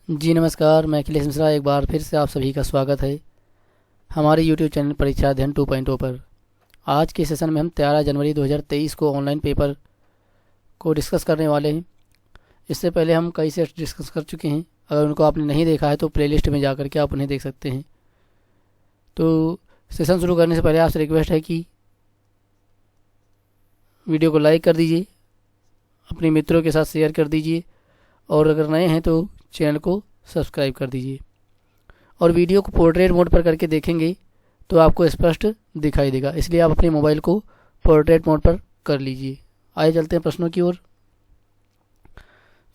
जी नमस्कार, मैं अखिलेश मिश्रा एक बार फिर से आप सभी का स्वागत है हमारे यूट्यूब चैनल परीक्षा अध्ययन 2.0 पर। आज के सेशन में हम 13 जनवरी 2023 को ऑनलाइन पेपर को डिस्कस करने वाले हैं। इससे पहले हम कई सेट डिस्कस कर चुके हैं। अगर उनको आपने नहीं देखा है तो प्लेलिस्ट में जाकर के आप उन्हें देख सकते हैं। तो सेशन शुरू करने से पहले आपसे रिक्वेस्ट है कि वीडियो को लाइक कर दीजिए, अपने मित्रों के साथ शेयर कर दीजिए और अगर नए हैं तो चैनल को सब्सक्राइब कर दीजिए। और वीडियो को पोर्ट्रेट मोड पर करके देखेंगे तो आपको स्पष्ट दिखाई देगा, इसलिए आप अपने मोबाइल को पोर्ट्रेट मोड पर कर लीजिए। आइए चलते हैं प्रश्नों की ओर।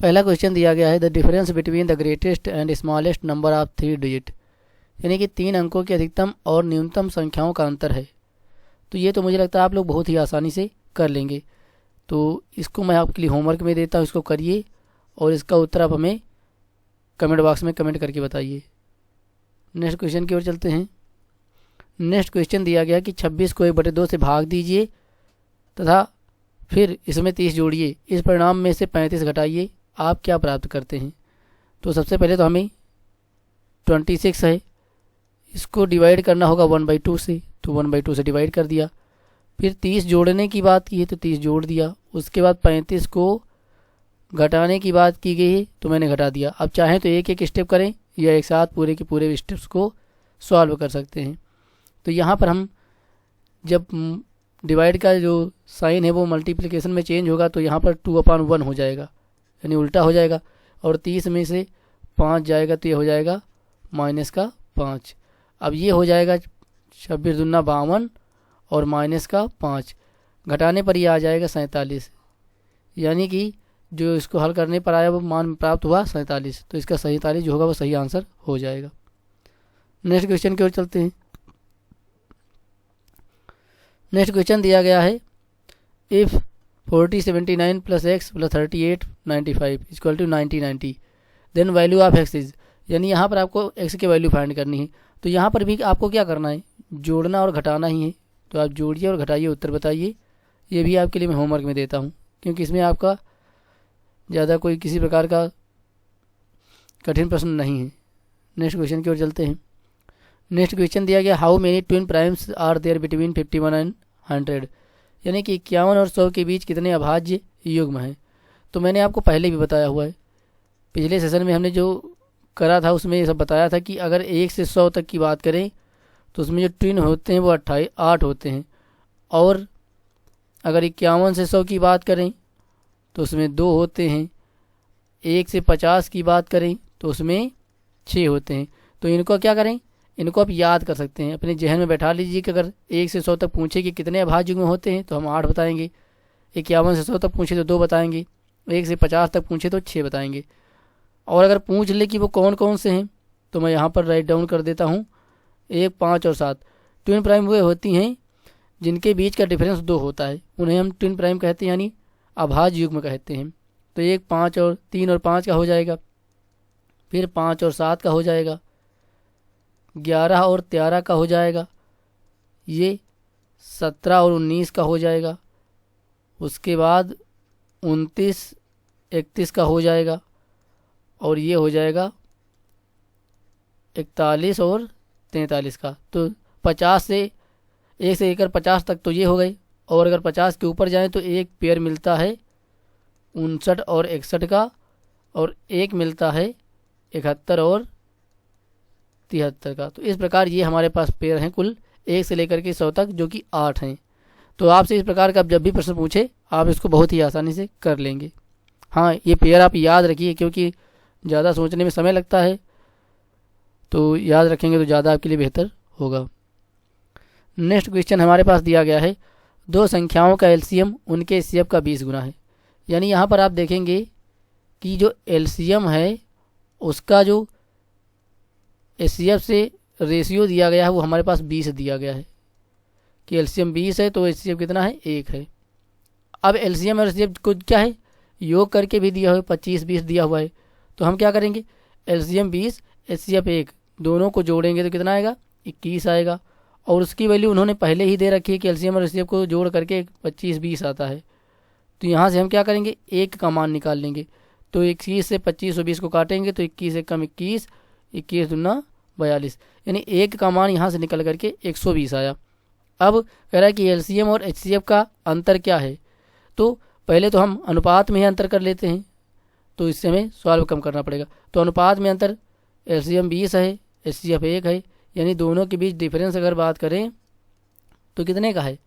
पहला क्वेश्चन दिया गया है the difference between the greatest and smallest number of 3 digit, यानी कि 3 अंकों की अधिकतम और न्यूनतम संख्याओं का अंतर है। तो ये तो मुझे लगता है आप लोग बहुत ही आसानी से कर लेंगे। तो इसको मैं आपके लिए होमवर्क में देता हूँ, इसको करिए और इसका उत्तर आप हमें कमेंट बॉक्स में कमेंट करके बताइए। नेक्स्ट क्वेश्चन की ओर चलते हैं। नेक्स्ट क्वेश्चन दिया गया कि 26 को 1/2 से भाग दीजिए तथा फिर इसमें 30 जोड़िए। इस परिणाम में से 35 घटाइए, आप क्या प्राप्त करते हैं। तो सबसे पहले तो हमें 26 है, इसको डिवाइड करना होगा 1/2 से, तो 1/2 से डिवाइड कर दिया। फिर 30 जोड़ने की बात की है तो 30 जोड़ दिया। उसके बाद 35 को घटाने की बात की गई है तो मैंने घटा दिया। अब चाहें तो एक एक स्टेप करें या एक साथ पूरे के पूरे स्टेप्स को सॉल्व कर सकते हैं। तो यहाँ पर हम जब डिवाइड का जो साइन है वो मल्टीप्लिकेशन में चेंज होगा तो यहाँ पर 2/1 हो जाएगा, यानी उल्टा हो जाएगा। और 30 में से 5 जाएगा तो ये हो जाएगा -5। अब ये हो जाएगा 26 दूना 52 और -5 घटाने पर ये आ जाएगा 47, यानी कि जो इसको हल करने पर आया वो मान प्राप्त हुआ 47। तो इसका 47 जो होगा वो सही आंसर हो जाएगा। नेक्स्ट क्वेश्चन की ओर चलते हैं। नेक्स्ट क्वेश्चन दिया गया है if 4079 + x + 3895 = 90 then value of x is, यानी यहाँ पर आपको x की वैल्यू फाइंड करनी है। तो यहाँ पर भी आपको क्या करना है, जोड़ना और घटाना ही है। तो आप जोड़िए और घटाइए, उत्तर बताइए। ये भी आपके लिए मैं होमवर्क में देता हूँ क्योंकि इसमें आपका ज़्यादा कोई किसी प्रकार का कठिन प्रश्न नहीं है। नेक्स्ट क्वेश्चन की ओर चलते हैं। नेक्स्ट क्वेश्चन दिया गया how many twin primes are there between 51 and 100, यानी कि 51 और 100 के बीच कितने अभाज्य युग्म हैं। तो मैंने आपको पहले भी बताया हुआ है, पिछले सेशन में हमने जो करा था उसमें ये सब बताया था कि अगर 1 से 100 तक की बात करें तो उसमें जो ट्विन होते हैं वो 8 होते हैं। और अगर 51 से 100 की बात करें तो उसमें 2 होते हैं। 1 से 50 की बात करें तो उसमें 6 होते हैं। तो इनको क्या करें, इनको आप याद कर सकते हैं, अपने जहन में बैठा लीजिए कि अगर 1 से 100 तक पूछे कि कितने अभाज्य युग्म होते हैं तो हम 8 बताएंगे। 51 से 100 तक पूछे तो 2 बताएंगे। 1 से 50 तक पूछे तो 6 बताएंगे। और अगर पूछ ले कि वो कौन कौन से हैं तो मैं यहाँ पर राइट डाउन कर देता हूँ। 1, 5 और 7 ट्विन प्राइम वे होती हैं जिनके बीच का डिफरेंस 2 होता है, उन्हें हम ट्विन प्राइम कहते हैं, यानी अभाज्य युग्म कहते हैं। तो 1, 5 और 3 और 5 का हो जाएगा, फिर 5 और 7 का हो जाएगा, 11 और 13 का हो जाएगा, ये 17 और 19 का हो जाएगा, उसके बाद 29, 31 का हो जाएगा और ये हो जाएगा 41 और 43 का। तो 50 से 1 से लेकर 50 तक तो ये हो गए। और अगर 50 के ऊपर जाएं तो एक पेयर मिलता है 59 और 61 का, और एक मिलता है 71 और 73 का। तो इस प्रकार ये हमारे पास पेयर हैं कुल 1 से लेकर के 100 तक, जो कि 8 हैं। तो आपसे इस प्रकार का जब भी प्रश्न पूछे आप इसको बहुत ही आसानी से कर लेंगे। हाँ, ये पेयर आप याद रखिए क्योंकि ज़्यादा सोचने में समय लगता है, तो याद रखेंगे तो ज़्यादा आपके लिए बेहतर होगा। नेक्स्ट क्वेश्चन हमारे पास दिया गया है 2 संख्याओं का एलसीएम उनके एचसीएफ का 20 गुना है, यानी यहाँ पर आप देखेंगे कि जो एलसीएम है उसका जो एचसीएफ से रेशियो दिया गया है वो हमारे पास 20 दिया गया है कि एलसीएम 20 है तो एचसीएफ कितना है, 1 है। अब एलसीएम और एचसीएफ को क्या है, योग करके भी दिया हुआ है, 25, 20 दिया हुआ है। तो हम क्या करेंगे, एलसीएम 20 एचसीएफ 1 दोनों को जोड़ेंगे तो कितना आएगा, 21 आएगा। और उसकी वैल्यू उन्होंने पहले ही दे रखी है कि एलसीएम और एचसीएफ को जोड़ करके 25, 20 आता है। तो यहाँ से हम क्या करेंगे, 1 का मान निकाल लेंगे। तो 21 से 25 और 20 को काटेंगे तो 21 एक कम 21, 21 दूना 42, यानी एक का मान यहाँ से निकल करके 120 आया। अब कह रहा है कि एलसीएम और एचसीएफ का अंतर क्या है, तो पहले तो हम अनुपात में ही अंतर कर लेते हैं, तो इससे हमें सॉल्व कम करना पड़ेगा। तो अनुपात में अंतर एलसीएम 20 है, एचसीएफ 1 है, यानी दोनों के बीच डिफरेंस अगर बात करें तो कितने का है,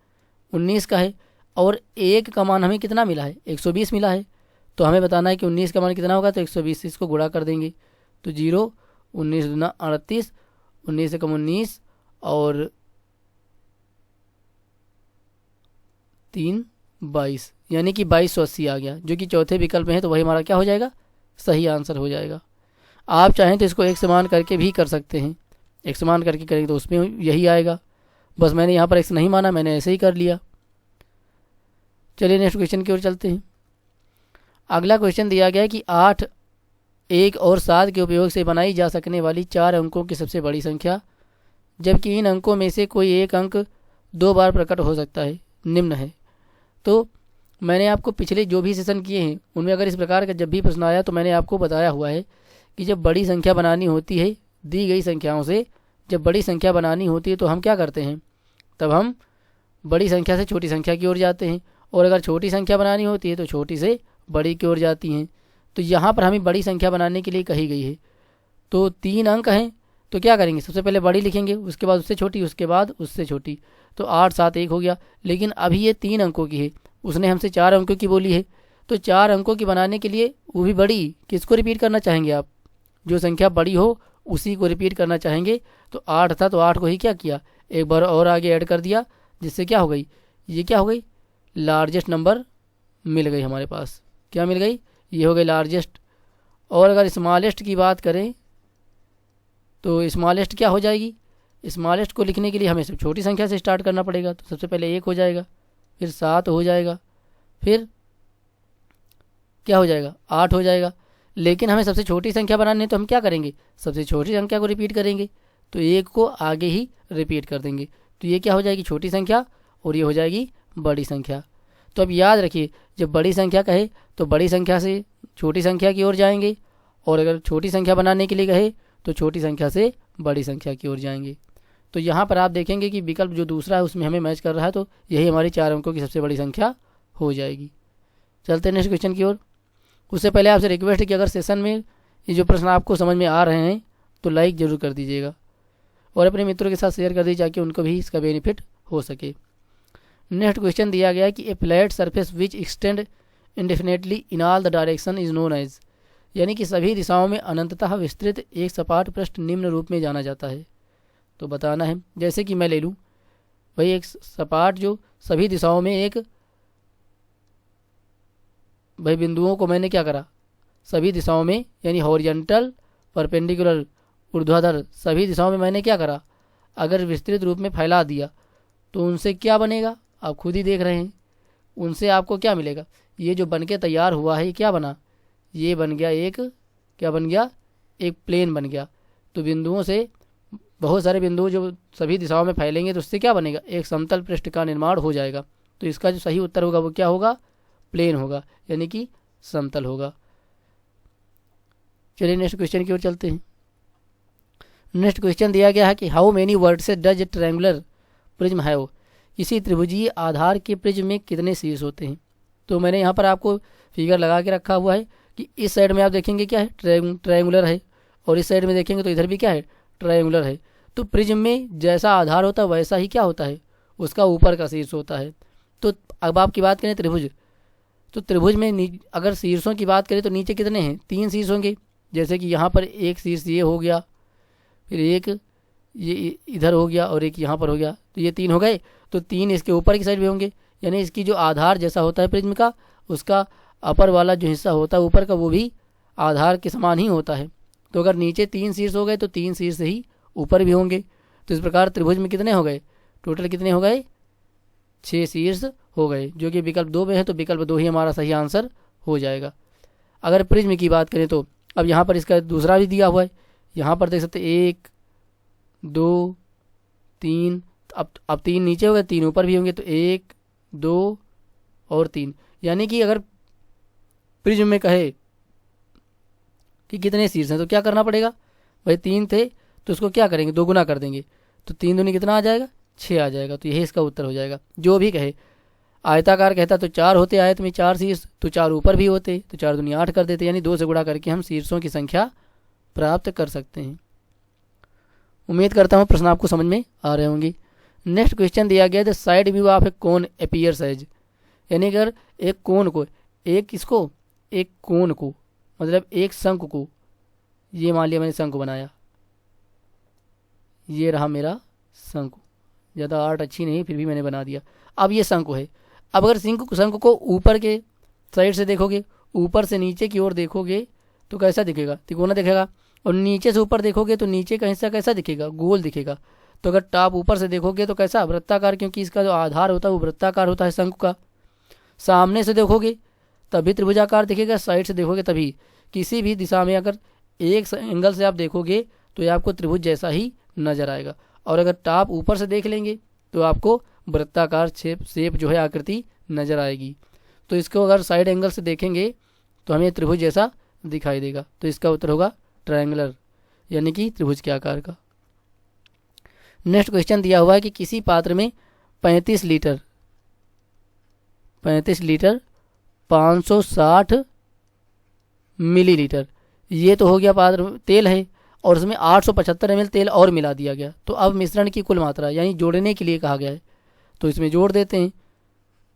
19 का है। और एक का मान हमें कितना मिला है, 120 मिला है। तो हमें बताना है कि 19 का मान कितना होगा, तो 120 से इसको गुणा कर देंगे तो 0, 19 दूना 38, 19 से कम 19 और 3 22, यानी कि 2280 आ गया, जो कि चौथे विकल्प में है। तो वही हमारा क्या हो जाएगा, सही आंसर हो जाएगा। आप चाहें तो इसको एक समान करके भी कर सकते हैं, एक समान करके करेंगे तो उसमें यही आएगा। बस मैंने यहाँ पर एक्स नहीं माना, मैंने ऐसे ही कर लिया। चलिए नेक्स्ट क्वेश्चन की ओर चलते हैं। अगला क्वेश्चन दिया गया है कि 8, 1 और 7 के उपयोग से बनाई जा सकने वाली 4 अंकों की सबसे बड़ी संख्या, जबकि इन अंकों में से कोई एक अंक 2 बार प्रकट हो सकता है, निम्न है। तो मैंने आपको पिछले जो भी सेशन किए हैं उनमें अगर इस प्रकार का जब भी प्रश्न आया तो मैंने आपको बताया हुआ है कि जब बड़ी संख्या बनानी होती है दी गई संख्याओं से, जब बड़ी संख्या बनानी होती है तो हम क्या करते हैं, तब हम बड़ी संख्या से छोटी संख्या की ओर जाते हैं, और अगर छोटी संख्या बनानी होती है तो छोटी से बड़ी की ओर जाती हैं। तो यहाँ पर हमें बड़ी संख्या बनाने के लिए कही गई है। तो 3 अंक हैं, तो क्या करेंगे, सबसे पहले बड़ी लिखेंगे, उसके बाद उससे छोटी, उसके बाद उससे छोटी। तो 8, 7, 1 हो गया। लेकिन अभी ये 3 अंकों की है, उसने हमसे 4 अंकों की बोली है। तो 4 अंकों की बनाने के लिए वो भी बड़ी, किसको रिपीट करना चाहेंगे आप, जो संख्या बड़ी हो उसी को रिपीट करना चाहेंगे। तो 8 था तो 8 को ही क्या किया, एक बार और आगे ऐड कर दिया, जिससे क्या हो गई, ये क्या हो गई, लार्जेस्ट नंबर मिल गई हमारे पास। क्या मिल गई, ये हो गई लार्जेस्ट। और अगर स्मॉलेस्ट की बात करें तो स्मॉलेस्ट क्या हो जाएगी, स्मॉलेस्ट को लिखने के लिए हमें सिर्फ छोटी संख्या से स्टार्ट करना पड़ेगा। तो सबसे पहले 1 हो जाएगा, फिर 7 हो जाएगा, फिर क्या हो जाएगा, 8 हो जाएगा। लेकिन हमें सबसे छोटी संख्या बनानी है तो हम क्या करेंगे, सबसे छोटी संख्या को रिपीट करेंगे, तो 1 को आगे ही रिपीट कर देंगे। तो ये क्या हो जाएगी, छोटी संख्या, और ये हो जाएगी बड़ी संख्या। तो अब याद रखिए, जब बड़ी संख्या कहे तो बड़ी संख्या से छोटी संख्या की ओर जाएंगे, और अगर छोटी संख्या बनाने के लिए कहे तो छोटी संख्या से बड़ी संख्या की ओर जाएंगे। तो यहाँ पर आप देखेंगे कि विकल्प जो दूसरा है उसमें हमें मैच कर रहा है, तो यही हमारी 4 अंकों की सबसे बड़ी संख्या हो जाएगी। चलते हैं नेक्स्ट क्वेश्चन की ओर। उससे पहले आपसे रिक्वेस्ट है कि अगर सेशन में ये जो प्रश्न आपको समझ में आ रहे हैं तो लाइक ज़रूर कर दीजिएगा, और अपने मित्रों के साथ शेयर कर दीजिए ताकि उनको भी इसका बेनिफिट हो सके। नेक्स्ट क्वेश्चन दिया गया है कि a flat surface which extend indefinitely in all the direction is known as, यानी कि सभी दिशाओं में अनंततः विस्तृत एक सपाट पृष्ठ निम्न रूप में जाना जाता है। तो बताना है, जैसे कि मैं ले लूँ भाई एक सपाट जो सभी दिशाओं में एक, भाई बिंदुओं को मैंने क्या करा, सभी दिशाओं में यानी हॉरिजॉन्टल, परपेंडिकुलर, ऊर्ध्वाधर, सभी दिशाओं में मैंने क्या करा, अगर विस्तृत रूप में फैला दिया तो उनसे क्या बनेगा, आप खुद ही देख रहे हैं। उनसे आपको क्या मिलेगा, ये जो बन के तैयार हुआ है ये क्या बना, ये बन गया एक, क्या बन गया, एक प्लेन बन गया। तो बिंदुओं से बहुत सारे बिंदु जो सभी दिशाओं में फैलेंगे तो उससे क्या बनेगा, एक समतल पृष्ठ का निर्माण हो जाएगा। तो इसका जो सही उत्तर होगा वो क्या होगा, प्लेन होगा, यानी कि समतल होगा। चलिए नेक्स्ट क्वेश्चन की ओर चलते हैं। नेक्स्ट क्वेश्चन दिया गया है कि how many vertices does triangular prism have, किसी त्रिभुजीय आधार के प्रिज्म में कितने शीर्ष होते हैं। तो मैंने यहाँ पर आपको फिगर लगा के रखा हुआ है कि इस साइड में आप देखेंगे क्या है, ट्रायंगुलर है, और इस साइड में देखेंगे तो इधर भी क्या है, ट्रायंगुलर है। तो प्रिज्म में जैसा आधार होता है वैसा ही क्या होता है, उसका ऊपर का शीर्ष होता है। तो अब आपकी बात करें त्रिभुज, तो त्रिभुज में अगर शीर्षों की बात करें तो नीचे कितने हैं, 3 शीर्ष होंगे। जैसे कि यहाँ पर एक शीर्ष ये हो गया, फिर एक ये इधर हो गया, और एक यहाँ पर हो गया, तो ये 3 हो गए। तो 3 इसके ऊपर की साइड में होंगे, यानी इसकी जो आधार जैसा होता है प्रिज्म का, उसका अपर वाला जो हिस्सा होता है ऊपर का वो भी आधार के समान ही होता है। तो अगर नीचे 3 शीर्ष हो गए तो 3 शीर्ष ही ऊपर भी होंगे। तो इस प्रकार त्रिभुज में कितने हो गए, टोटल कितने हो गए, 6 शीर्ष हो गए, जो कि विकल्प 2 में है। तो विकल्प 2 ही हमारा सही आंसर हो जाएगा। अगर प्रिज्म की बात करें तो अब यहाँ पर इसका दूसरा भी दिया हुआ है, यहाँ पर देख सकते 1 2 3, अब 3 नीचे हो गए, 3 ऊपर भी होंगे, तो 1 2 और 3। यानी कि अगर प्रिज्म में कहे कि कितने शीर्ष हैं। तो क्या करना पड़ेगा भाई, 3 थे तो उसको क्या करेंगे, 2 गुना कर देंगे, तो 3 दूनी कितना आ जाएगा, 6 आ जाएगा। तो यही इसका उत्तर हो जाएगा। जो भी कहे, आयताकार कहता तो 4 होते आयत में 4 शीर्ष, तो 4 ऊपर भी होते, तो 4 दूनी 8 कर देते, यानी 2 से गुणा करके हम शीर्षों की संख्या प्राप्त कर सकते हैं। उम्मीद करता हूँ प्रश्न आपको समझ में आ रहे होंगे। नेक्स्ट क्वेश्चन दिया गया the side view of a cone appears as, यानी अगर एक कोन को, एक कोन को मतलब एक शंकु को, ये मान लिया मैंने शंकु बनाया, ये रहा मेरा शंकु, ज़्यादा आर्ट अच्छी नहीं फिर भी मैंने बना दिया। अब ये शंकु है। अब अगर शंकु को ऊपर के साइड से देखोगे, ऊपर से नीचे की ओर देखोगे तो कैसा दिखेगा, तिकोना दिखेगा। और नीचे से ऊपर देखोगे तो नीचे का हिस्सा कैसा दिखेगा, गोल दिखेगा। तो अगर टॉप ऊपर से देखोगे तो कैसा, वृत्ताकार, क्योंकि इसका जो आधार होता है वो वृत्ताकार होता है शंकु का। सामने से देखोगे तभी त्रिभुजाकार दिखेगा, साइड से देखोगे तभी। किसी भी दिशा में अगर एक एंगल से आप देखोगे तो ये आपको त्रिभुज जैसा ही नजर आएगा। और अगर टॉप ऊपर से देख लेंगे तो आपको वृत्ताकार शेप जो है आकृति नजर आएगी। तो इसको अगर साइड एंगल से देखेंगे तो हमें त्रिभुज जैसा दिखाई देगा। तो इसका उत्तर होगा ट्रायंगुलर, यानी कि त्रिभुज के आकार का। नेक्स्ट क्वेश्चन दिया हुआ है कि किसी पात्र में 35 लीटर 560 मिलीलीटर, ये तो हो गया पात्र तेल है, और उसमें 875 ml तेल और मिला दिया गया। तो अब मिश्रण की कुल मात्रा यानी जोड़ने के लिए कहा गया है, तो इसमें जोड़ देते हैं।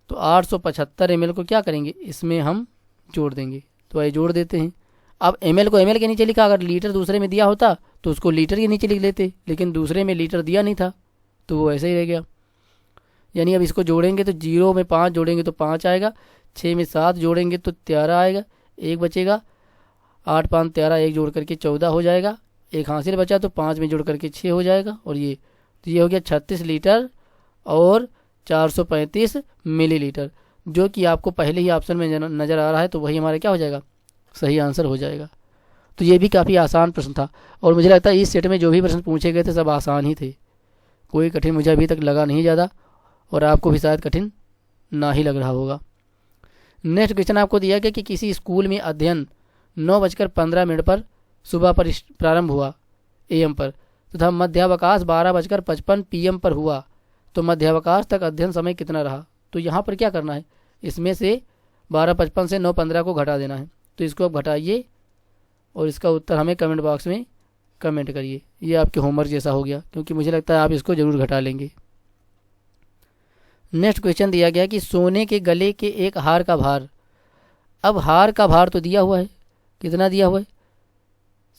तो 875 ml को क्या करेंगे, इसमें हम जोड़ देंगे। तो आइए जोड़ देते हैं। अब ml को ml के नीचे लिखा, अगर लीटर दूसरे में दिया होता तो उसको लीटर के नीचे लिख लेते, लेकिन दूसरे में लीटर दिया नहीं था तो वो ऐसे ही रह गया। यानी अब इसको जोड़ेंगे तो 0 में 5 जोड़ेंगे तो 5 आएगा, 6 में 7 जोड़ेंगे तो 13 आएगा, 1 बचेगा, 8 5 13, 1 जोड़ करके 14 हो जाएगा, 1 हासिल बचा तो 5 में जोड़ करके 6 हो जाएगा। और ये तो ये हो गया 36 लीटर और 435 मिलीलीटर, जो कि आपको पहले ही ऑप्शन में नज़र आ रहा है। तो वही हमारा क्या हो जाएगा, सही आंसर हो जाएगा। तो ये भी काफ़ी आसान प्रश्न था, और मुझे लगता है इस सेट में जो भी प्रश्न पूछे गए थे सब आसान ही थे, कोई कठिन मुझे अभी तक लगा नहीं ज़्यादा, और आपको भी शायद कठिन ना ही लग रहा होगा। नेक्स्ट क्वेश्चन आपको दिया गया कि किसी स्कूल में अध्ययन 9:15 पर सुबह पर प्रारंभ हुआ AM पर, तथा मध्यावकाश 12:55 PM पर हुआ, तो मध्यावकाश तक अध्ययन समय कितना रहा। तो यहाँ पर क्या करना है, इसमें से 12:55 से 9:15 को घटा देना है। तो इसको आप घटाइए और इसका उत्तर हमें कमेंट बॉक्स में कमेंट करिए। ये आपके होमवर्क जैसा हो गया, क्योंकि मुझे लगता है आप इसको ज़रूर घटा लेंगे। नेक्स्ट क्वेश्चन दिया गया कि सोने के गले के एक हार का भार। अब हार का भार तो दिया हुआ है, कितना दिया हुआ है,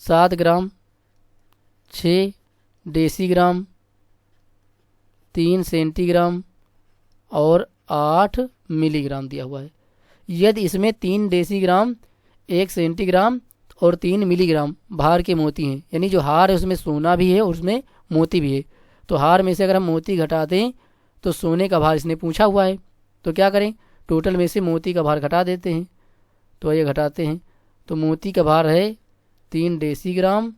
7 ग्राम, 6 डेसीग्राम, 3 सेंटीग्राम और 8 मिलीग्राम दिया हुआ है। यदि इसमें 3 डेसीग्राम, 1 सेंटीग्राम और 3 मिलीग्राम भार के मोती हैं, यानी जो हार है उसमें सोना भी है और उसमें मोती भी है, तो हार में से अगर हम मोती घटा दें तो सोने का भार इसने पूछा हुआ है, तो क्या करें, टोटल में से मोती का भार घटा देते हैं। तो ये घटाते हैं, तो मोती का भार है 3 डेसीग्राम,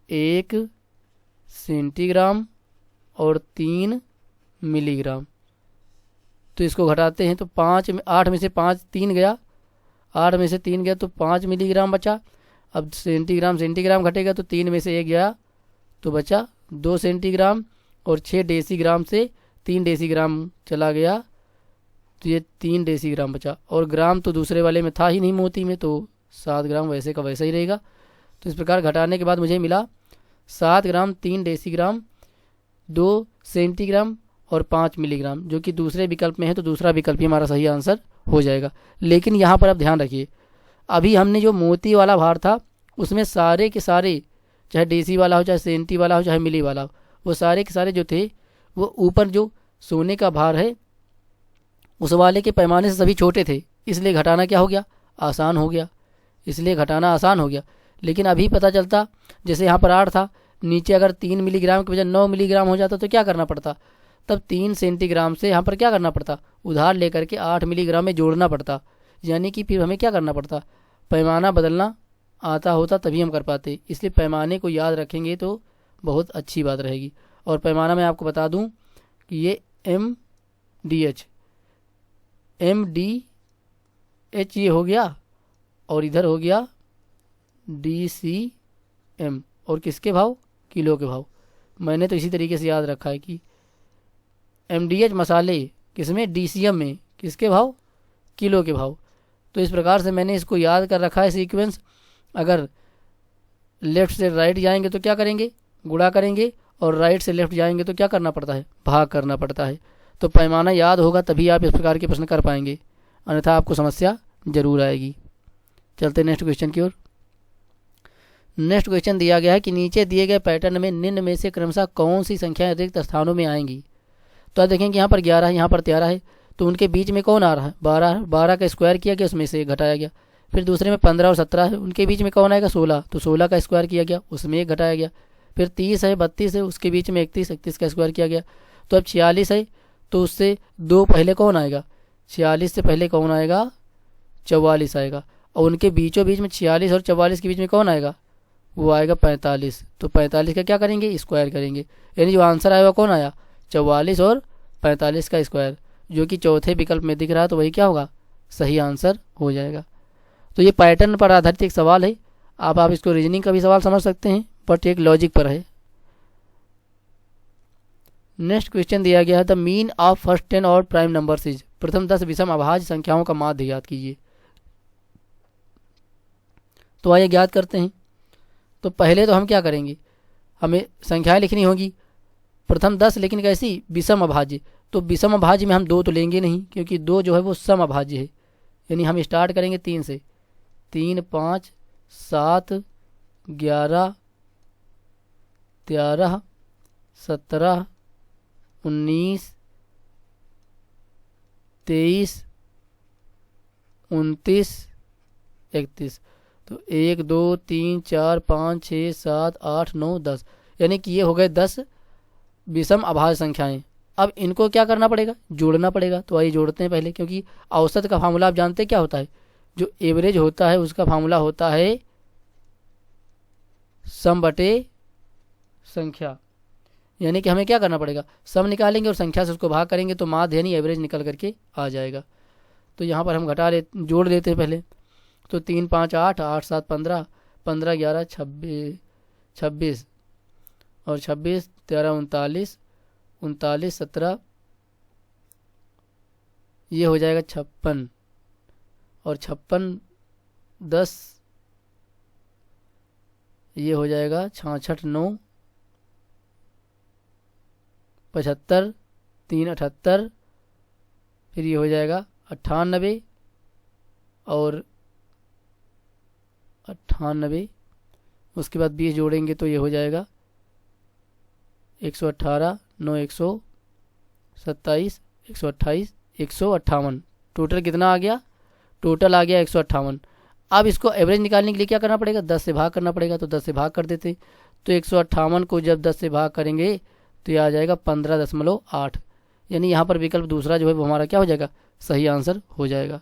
1 सेंटीग्राम और 3 मिलीग्राम। तो इसको घटाते हैं तो 8 में से 5 3 गया, 8 में से 3 गया तो 5 मिलीग्राम बचा। अब सेंटीग्राम घटेगा तो 3 में से 1 गया तो बचा 2 सेंटीग्राम, और 6 डेसीग्राम से 3 डेसीग्राम चला गया तो ये 3 डेसीग्राम बचा, और ग्राम तो दूसरे वाले में था ही नहीं मोती में, तो 7 ग्राम वैसे का वैसा ही रहेगा। तो इस प्रकार घटाने के बाद मुझे मिला 7 ग्राम, 3 डेसीग्राम, 2 सेंटीग्राम और 5 मिलीग्राम, जो कि दूसरे विकल्प में है, तो दूसरा विकल्प ही हमारा सही आंसर हो जाएगा। लेकिन यहाँ पर आप ध्यान रखिए, अभी हमने जो मोती वाला भार था उसमें सारे के सारे, चाहे डेसी वाला हो, चाहे सेंटी वाला हो, चाहे मिली वाला हो, वो सारे के सारे जो थे वो ऊपर जो सोने का भार है उस वाले के पैमाने से सभी छोटे थे, इसलिए घटाना क्या हो गया, आसान हो गया, इसलिए घटाना आसान हो गया। लेकिन अभी पता चलता, जैसे यहाँ पर 8 था, नीचे अगर 3 मिलीग्राम के बजाय 9 मिलीग्राम हो जाता तो क्या करना पड़ता, तब 3 सेंटीग्राम से यहाँ पर क्या करना पड़ता, उधार लेकर के 8 मिलीग्राम में जोड़ना पड़ता, यानी कि फिर हमें क्या करना पड़ता, पैमाना बदलना आता होता तभी हम कर पाते। इसलिए पैमाने को याद रखेंगे तो बहुत अच्छी बात रहेगी। और पैमाना मैं आपको बता दूं कि ये MDH ये हो गया, और इधर हो गया DCM और किसके भाव, किलो के भाव। मैंने तो इसी तरीके से याद रखा है कि MDH मसाले किसमें, DCM में, किसके भाव, किलो के भाव। तो इस प्रकार से मैंने इसको याद कर रखा है सीक्वेंस। अगर लेफ़्ट से राइट जाएंगे तो क्या करेंगे, गुणा करेंगे, और राइट से लेफ़्ट जाएंगे तो क्या करना पड़ता है, भाग करना पड़ता है। तो पैमाना याद होगा तभी आप इस प्रकार के प्रश्न कर पाएंगे, अन्यथा आपको समस्या जरूर आएगी। चलते नेक्स्ट क्वेश्चन की ओर। नेक्स्ट क्वेश्चन दिया गया है कि नीचे दिए गए पैटर्न में निम्न में से क्रमशः कौन सी संख्याएं रिक्त स्थानों में आएंगी। तो आप देखेंगे यहाँ पर 11 है, यहाँ पर 13 है, तो उनके बीच में कौन आ रहा है, 12 है। 12 का स्क्वायर किया गया, उसमें से 1 घटाया गया। फिर दूसरे में 15 और 17 है, उनके बीच में कौन आएगा, 16, तो 16 का स्क्वायर किया गया, उसमें 1 घटाया गया। फिर 30 है, 32 है, उसके बीच में 31, 31 का स्क्वायर किया गया। तो अब 46 है, तो उससे 2 पहले कौन आएगा, 46 से पहले कौन आएगा, 44 आएगा। और उनके बीचों बीच में 46 और 44 के बीच में कौन आएगा, वो आएगा 45। तो 45 का क्या करेंगे, स्क्वायर करेंगे। यानी जो आंसर आएगा कौन आया, 44 और 45 का स्क्वायर, जो कि चौथे विकल्प में दिख रहा है, तो वही क्या होगा, सही आंसर हो जाएगा। तो ये पैटर्न पर आधारित एक सवाल है। आप इसको रीजनिंग का भी सवाल समझ सकते हैं, बट एक लॉजिक पर है। नेक्स्ट क्वेश्चन दिया गया है द मीन ऑफ फर्स्ट 10 और प्राइम नंबर्स इज। प्रथम 10 विषम अभाज्य संख्याओं का माध्य ज्ञात कीजिए। तो आइए ज्ञात करते हैं। तो पहले तो हम क्या करेंगे, हमें संख्याएं लिखनी होगी। प्रथम 10 लेकिन कैसी, विषम अभाज्य। तो विषम अभाज्य में हम 2 तो लेंगे नहीं, क्योंकि 2 जो है वो सम अभाज्य है। यानी हम स्टार्ट करेंगे 3 से, 3, 5, 7, 11, 13, 17, 19, 23, 29, 31। तो 1, 2, 3, 4, 5, 6, 7, 8, 9, 10। यानी कि ये हो गए 10 विषम अभाज्य संख्याएं। अब इनको क्या करना पड़ेगा, जोड़ना पड़ेगा। तो आइए जोड़ते हैं पहले, क्योंकि औसत का फार्मूला आप जानते हैं क्या होता है, जो एवरेज होता है उसका फार्मूला होता है सम बटे संख्या। यानी कि हमें क्या करना पड़ेगा, सम निकालेंगे और संख्या से उसको भाग करेंगे, तो माध्य यानी एवरेज निकल करके आ जाएगा। तो यहाँ पर हम जोड़ देते हैं पहले। तो 3, 5, 8, 8, 7, 15, 15, 11, 26 और 26, 13, 39, 39, 17, ये हो जाएगा 56 और 56, 10, ये हो जाएगा 66, 9, 75, 3, 78, फिर ये हो जाएगा 98 और 98, उसके बाद 20 जोड़ेंगे तो ये हो जाएगा 118, 9, 127, 128, 158। टोटल कितना आ गया, टोटल आ गया 158। अब इसको एवरेज निकालने के लिए क्या करना पड़ेगा, 10 से भाग करना पड़ेगा। तो 10 से भाग कर देते, तो 158 को जब 10 से भाग करेंगे तो ये आ जाएगा 15.8। यानी यहाँ पर विकल्प दूसरा जो है वो हमारा क्या हो जाएगा, सही आंसर हो जाएगा।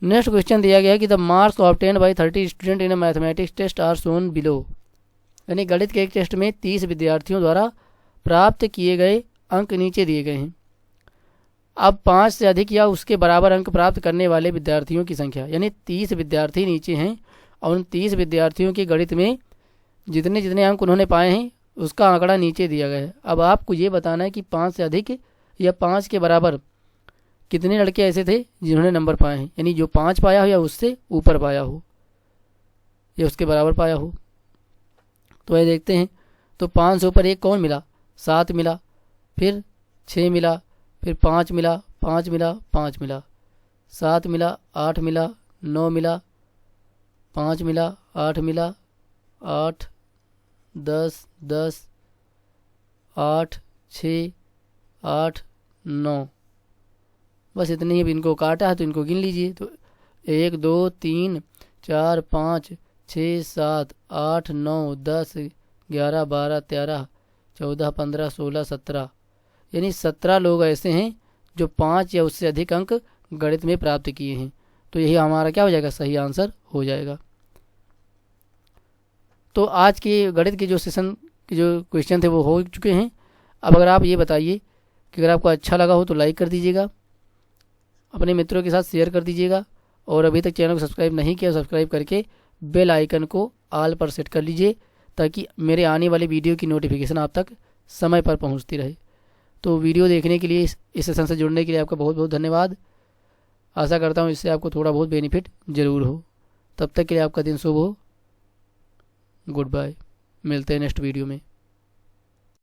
नेक्स्ट क्वेश्चन दिया गया है कि the marks obtain by 30 student in mathematics test are shown below. यानी गणित के एक टेस्ट में 30 विद्यार्थियों द्वारा प्राप्त किए गए अंक नीचे दिए गए हैं। अब 5 से अधिक या उसके बराबर अंक प्राप्त करने वाले विद्यार्थियों की संख्या, यानी 30 विद्यार्थी नीचे हैं और उन 30 विद्यार्थियों के गणित में जितने जितने अंक उन्होंने पाए हैं उसका आंकड़ा नीचे दिया गया है। अब आपको ये बताना है कि 5 से अधिक या 5 के बराबर कितने लड़के ऐसे थे जिन्होंने नंबर पाए हैं, यानी जो 5 पाया हो या उससे ऊपर पाया हो या उसके बराबर पाया हो। तो ये देखते हैं। तो 5 से ऊपर एक कौन मिला, 7 मिला, फिर 6 मिला, फिर 5 मिला, 5 मिला, 5 मिला, 7 मिला, 8 मिला, 9 मिला, 5 मिला, 8 मिला, 8, 10, 10, 8, 6, 8, 9, बस इतने ही। अब इनको काटा है तो इनको गिन लीजिए। तो 1, 2, 3, 4, 5, 6, 7, 8, 9, 10, 11, 12, 13, 14, 15, 16, 17, यानी 17 लोग ऐसे हैं जो 5 या उससे अधिक अंक गणित में प्राप्त किए हैं। तो यही हमारा क्या हो जाएगा, सही आंसर हो जाएगा। तो आज के गणित के जो सेशन के जो क्वेश्चन थे वो हो चुके हैं। अब अगर आप ये बताइए कि अगर आपको अच्छा लगा हो तो लाइक कर दीजिएगा, अपने मित्रों के साथ शेयर कर दीजिएगा, और अभी तक चैनल को सब्सक्राइब नहीं किया सब्सक्राइब करके बेल आइकन को ऑल पर सेट कर लीजिए ताकि मेरे आने वाले वीडियो की नोटिफिकेशन आप तक समय पर पहुंचती रहे। तो वीडियो देखने के लिए, इस सेशन से जुड़ने के लिए आपका बहुत बहुत धन्यवाद। आशा करता हूँ इससे आपको थोड़ा बहुत बेनिफिट ज़रूर हो। तब तक के लिए आपका दिन शुभ हो। Good bye. मिलते हैं नेक्स्ट वीडियो में।